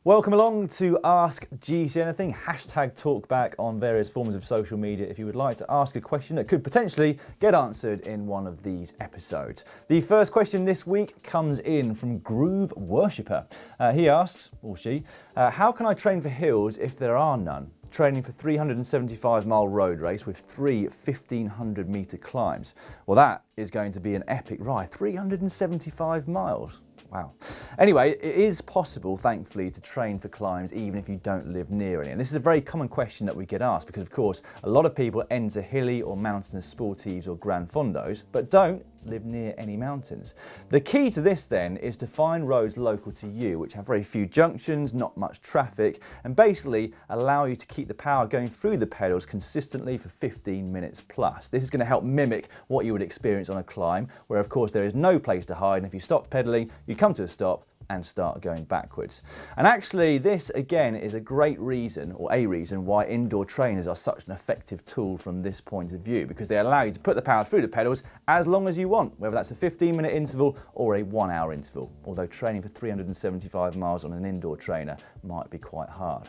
Welcome along to Ask GCN Anything, hashtag talkback on various forms of social media if you would like to ask a question that could potentially get answered in one of these episodes. The first question this week comes in from Groove Worshipper. He asks, or she, how can I train for hills if there are none? Training for 375-mile road race with 3 1,500-metre climbs. Well, that is going to be an epic ride, 375 miles. Wow. Anyway, it is possible, thankfully, to train for climbs even if you don't live near any. And this is a very common question that we get asked because, of course, a lot of people enter hilly or mountainous sportives or gran fondos, but don't live near any mountains. The key to this then is to find roads local to you which have very few junctions, not much traffic, and basically allow you to keep the power going through the pedals consistently for 15 minutes plus. This is going to help mimic what you would experience on a climb, where of course there is no place to hide, and if you stop pedaling, you come to a stop and start going backwards. And actually this again is a great reason, or a reason, why indoor trainers are such an effective tool from this point of view, because they allow you to put the power through the pedals as long as you want, whether that's a 15-minute interval or a 1-hour interval, although training for 375 miles on an indoor trainer might be quite hard.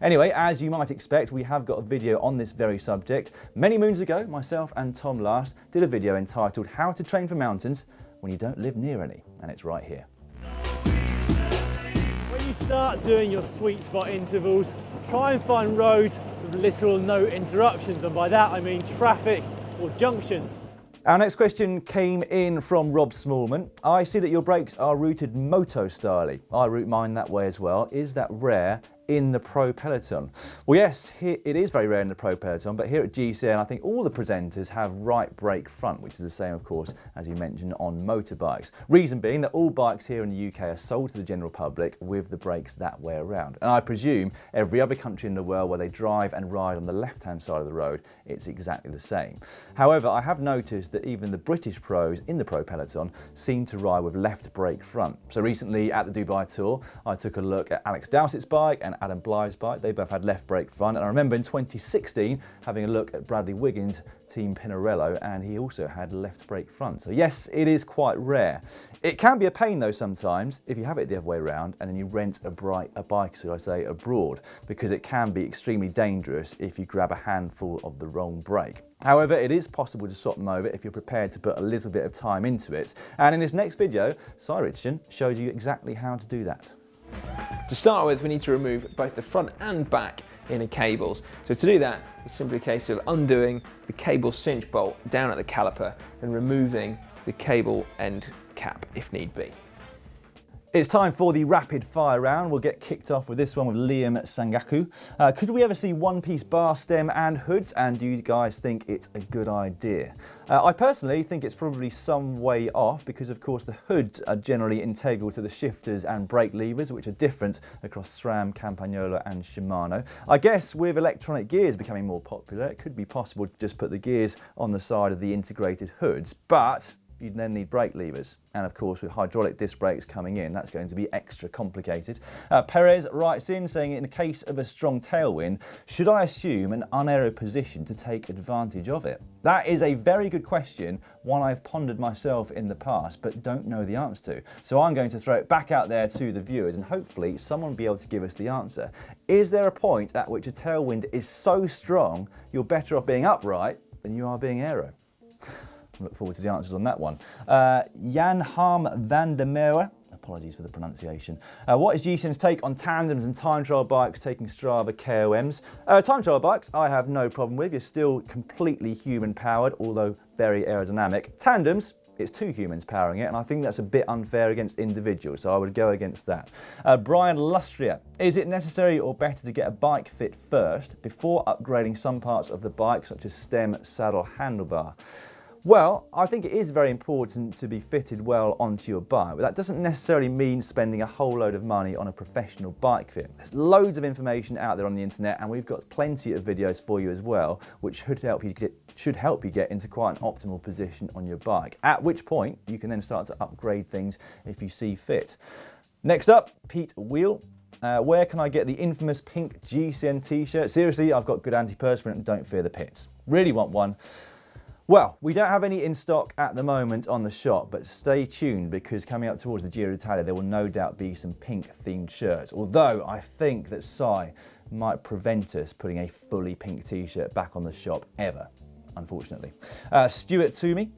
Anyway, as you might expect, we have got a video on this very subject. Many moons ago, myself and Tom Last did a video entitled How to Train for Mountains When You Don't Live Near Any, and it's right here. When you start doing your sweet spot intervals, try and find roads with little or no interruptions, and by that I mean traffic or junctions. Our next question came in from Rob Smallman. I see that your brakes are routed moto style. I route mine that way as well. Is that rare in the pro peloton? Well, yes, it is very rare in the pro peloton, but here at GCN I think all the presenters have right brake front, which is the same of course as you mentioned on motorbikes. Reason being that all bikes here in the UK are sold to the general public with the brakes that way around, and I presume every other country in the world where they drive and ride on the left hand side of the road it's exactly the same. However, I have noticed that even the British pros in the pro peloton seem to ride with left brake front. So recently at the Dubai tour I took a look at Alex Dowsett's bike and Adam Blythe's bike. They both had left brake front, and I remember in 2016 having a look at Bradley Wiggins' team Pinarello, and he also had left brake front. So yes, it is quite rare. It can be a pain though sometimes if you have it the other way around and then you rent a bike, should I say, abroad, because it can be extremely dangerous if you grab a handful of the wrong brake. However, it is possible to swap them over if you're prepared to put a little bit of time into it. And in this next video, Cy Richardson showed you exactly how to do that. To start with, we need to remove both the front and back inner cables. So to do that, it's simply a case of undoing the cable cinch bolt down at the caliper and removing the cable end cap if need be. It's time for the rapid fire round. We'll get kicked off with this one with Liam Sangaku. Could we ever see one-piece bar stem and hoods, and do you guys think it's a good idea? I personally think it's probably some way off because of course the hoods are generally integral to the shifters and brake levers, which are different across SRAM, Campagnola and Shimano. I guess with electronic gears becoming more popular, it could be possible to just put the gears on the side of the integrated hoods, but you'd then need brake levers. And of course, with hydraulic disc brakes coming in, that's going to be extra complicated. Perez writes in saying, in the case of a strong tailwind, should I assume an un-aero position to take advantage of it? That is a very good question, one I've pondered myself in the past, but don't know the answer to. So I'm going to throw it back out there to the viewers, and hopefully someone will be able to give us the answer. Is there a point at which a tailwind is so strong, you're better off being upright than you are being aero? Look forward to the answers on that one. Jan Harm van der Meer, apologies for the pronunciation. What is GCN's take on tandems and time trial bikes taking Strava KOMs? Time trial bikes, I have no problem with. You're still completely human powered, although very aerodynamic. Tandems, it's two humans powering it, and I think that's a bit unfair against individuals, so I would go against that. Brian Lustria, is it necessary or better to get a bike fit first before upgrading some parts of the bike, such as stem, saddle, handlebar? Well, I think it is very important to be fitted well onto your bike, but that doesn't necessarily mean spending a whole load of money on a professional bike fit. There's loads of information out there on the internet, and we've got plenty of videos for you as well, which should help you get into quite an optimal position on your bike, at which point you can then start to upgrade things if you see fit. Next up, Pete Wheel. Where can I get the infamous pink GCN t-shirt? Seriously, I've got good antiperspirant and don't fear the pits. Really want one. Well, we don't have any in stock at the moment on the shop, but stay tuned because coming up towards the Giro d'Italia, there will no doubt be some pink themed shirts. Although I think that Cy might prevent us putting a fully pink t-shirt back on the shop ever, unfortunately. Stuart Toomey.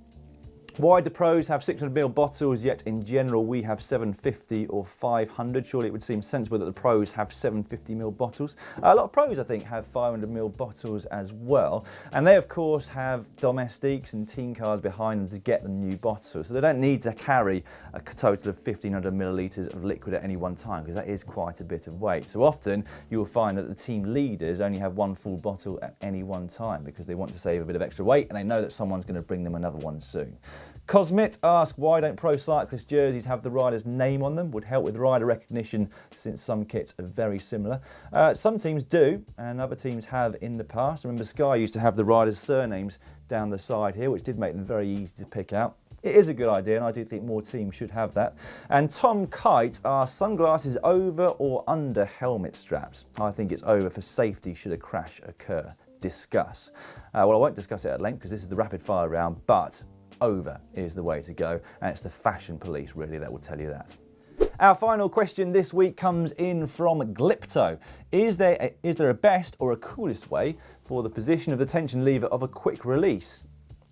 Why do pros have 600ml bottles, yet in general we have 750 or 500? Surely it would seem sensible that the pros have 750ml bottles. A lot of pros, I think, have 500ml bottles as well. And they, of course, have domestiques and team cars behind them to get the new bottles. So they don't need to carry a total of 1,500 millilitres of liquid at any one time, because that is quite a bit of weight. So often you will find that the team leaders only have one full bottle at any one time because they want to save a bit of extra weight and they know that someone's going to bring them another one soon. Cosmit asks, why don't pro cyclist jerseys have the rider's name on them? Would help with rider recognition since some kits are very similar. Some teams do, and other teams have in the past. Remember, Sky used to have the riders' surnames down the side here, which did make them very easy to pick out. It is a good idea, and I do think more teams should have that. And Tom Kite asks, sunglasses over or under helmet straps? I think it's over for safety should a crash occur. Discuss. Well, I won't discuss it at length because this is the rapid fire round, but over is the way to go, and it's the fashion police really that will tell you that. Our final question this week comes in from Glypto. Is there a best or a coolest way for the position of the tension lever of a quick release?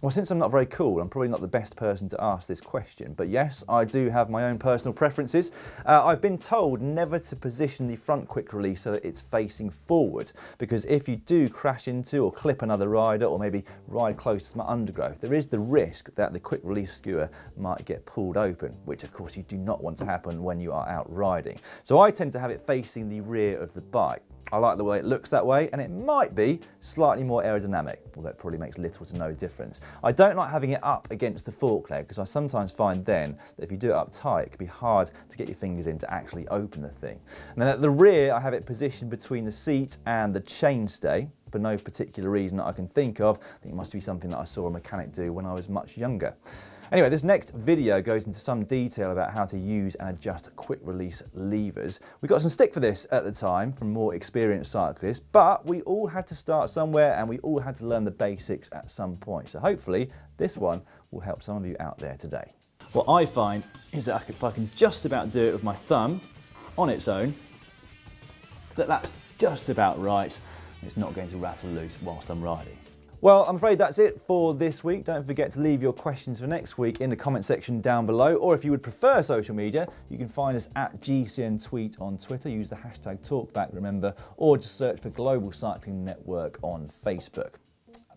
Well, since I'm not very cool, I'm probably not the best person to ask this question, but yes, I do have my own personal preferences. I've been told never to position the front quick release so that it's facing forward, because if you do crash into or clip another rider or maybe ride close to some undergrowth, there is the risk that the quick release skewer might get pulled open, which of course you do not want to happen when you are out riding. So I tend to have it facing the rear of the bike. I like the way it looks that way, and it might be slightly more aerodynamic, although it probably makes little to no difference. I don't like having it up against the fork leg because I sometimes find then that if you do it up tight, it can be hard to get your fingers in to actually open the thing. And then at the rear, I have it positioned between the seat and the chainstay for no particular reason that I can think of. I think it must be something that I saw a mechanic do when I was much younger. Anyway, this next video goes into some detail about how to use and adjust quick release levers. We got some stick for this at the time from more experienced cyclists, but we all had to start somewhere and we all had to learn the basics at some point. So hopefully this one will help some of you out there today. What I find is that if I can just about do it with my thumb on its own, that's just about right. It's not going to rattle loose whilst I'm riding. Well, I'm afraid that's it for this week. Don't forget to leave your questions for next week in the comment section down below, or if you would prefer social media, you can find us at GCN Tweet on Twitter. Use the hashtag TalkBack, remember, or just search for Global Cycling Network on Facebook.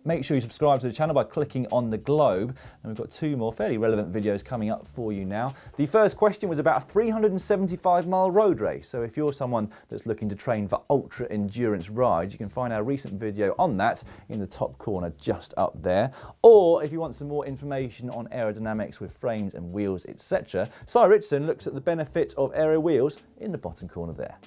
Make sure you subscribe to the channel by clicking on the globe, and we've got two more fairly relevant videos coming up for you now. The first question was about a 375-mile road race, so if you're someone that's looking to train for ultra endurance rides, you can find our recent video on that in the top corner just up there. Or if you want some more information on aerodynamics with frames and wheels, etc., Cy Richardson looks at the benefits of Aero wheels in the bottom corner there.